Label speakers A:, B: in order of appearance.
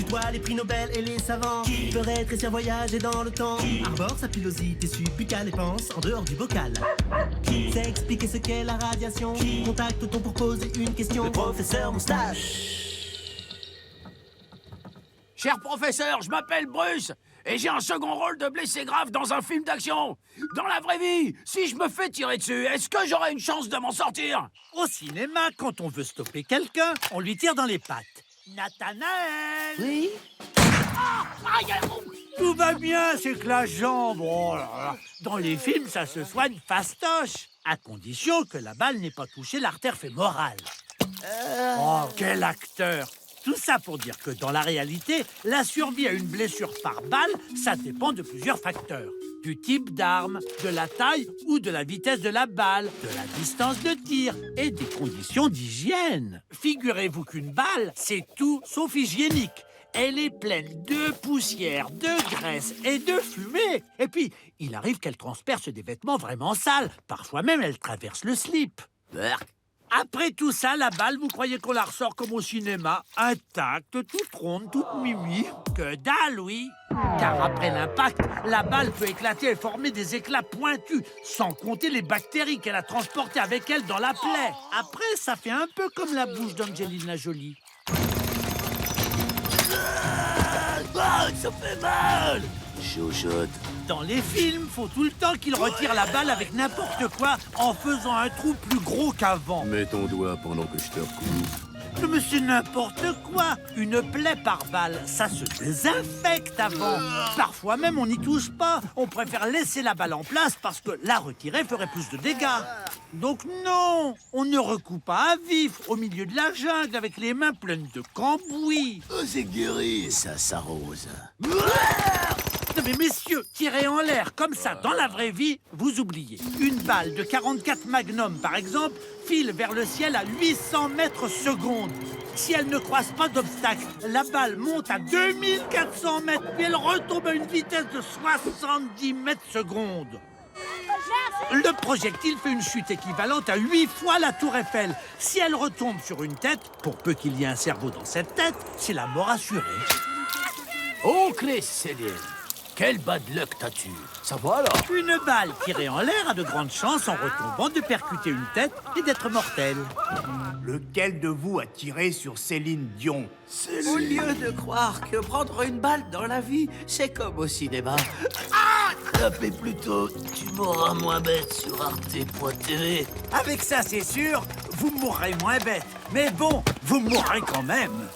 A: tutoie les prix Nobel et les savants. Qui ferait rétrécir, voyager dans le temps. Arbore sa pilosité subbuccale et pense en dehors du bocal. Qui sait expliquer ce qu'est la radiation. Contacte-t-on pour poser une question. Le professeur Moustache.
B: Cher professeur, je m'appelle Bruce et j'ai un second rôle de blessé grave dans un film d'action. Dans la vraie vie, si je me fais tirer dessus, est-ce que j'aurai une chance de m'en sortir?
C: Au cinéma, quand on veut stopper quelqu'un, on lui tire dans les pattes. Nathanaël!
A: Oui?
C: Tout va bien, c'est que la jambe. Oh là là. Dans les films, ça se soigne fastoche, à condition que la balle n'ait pas touché l'artère fémorale. Oh, quel acteur! Tout ça pour dire que dans la réalité, la survie à une blessure par balle, ça dépend de plusieurs facteurs. Du type d'arme, de la taille ou de la vitesse de la balle, de la distance de tir et des conditions d'hygiène. Figurez-vous qu'une balle, c'est tout sauf hygiénique. Elle est pleine de poussière, de graisse et de fumée. Et puis, il arrive qu'elle transperce des vêtements vraiment sales. Parfois même, elle traverse le slip. Après tout ça, la balle, vous croyez qu'on la ressort comme au cinéma, intacte, toute ronde, toute mimi? Que dalle, oui! Car après l'impact, la balle peut éclater et former des éclats pointus, sans compter les bactéries qu'elle a transportées avec elle dans la plaie. Après, ça fait un peu comme la bouche d'Angelina Jolie.
B: Ah, ça fait mal! Chuchote.
C: Dans les films, faut tout le temps qu'il retire la balle avec n'importe quoi en faisant un trou plus gros qu'avant.
D: Mets ton doigt pendant que je te recouvre.
C: Mais c'est n'importe quoi. Une plaie par balle, ça se désinfecte avant. Parfois même, on n'y touche pas. On préfère laisser la balle en place parce que la retirer ferait plus de dégâts. Donc non, on ne recoue pas à vif au milieu de la jungle avec les mains pleines de cambouis.
B: Oh, c'est guéri, ça s'arrose.
C: Non mais messieurs, tirer en l'air comme ça dans la vraie vie, vous oubliez. Une balle de 44 Magnum, par exemple, file vers le ciel à 800 mètres secondes. Si elle ne croise pas d'obstacle, la balle monte à 2400 mètres, puis elle retombe à une vitesse de 70 mètres secondes. Le projectile fait une chute équivalente à 8 fois la tour Eiffel. Si elle retombe sur une tête, pour peu qu'il y ait un cerveau dans cette tête, c'est la mort assurée.
B: Oncle Céline, quel bad luck t'as-tu? Ça va alors?
C: Une balle tirée en l'air a de grandes chances, en retombant, de percuter une tête et d'être mortelle.
E: Lequel de vous a tiré sur Céline Dion?
F: Au lieu de croire que prendre une balle dans la vie, c'est comme au cinéma.
B: Tapez plutôt, tu mourras moins bête sur arte.tv.
C: Avec ça, c'est sûr, vous mourrez moins bête. Mais bon, vous mourrez quand même.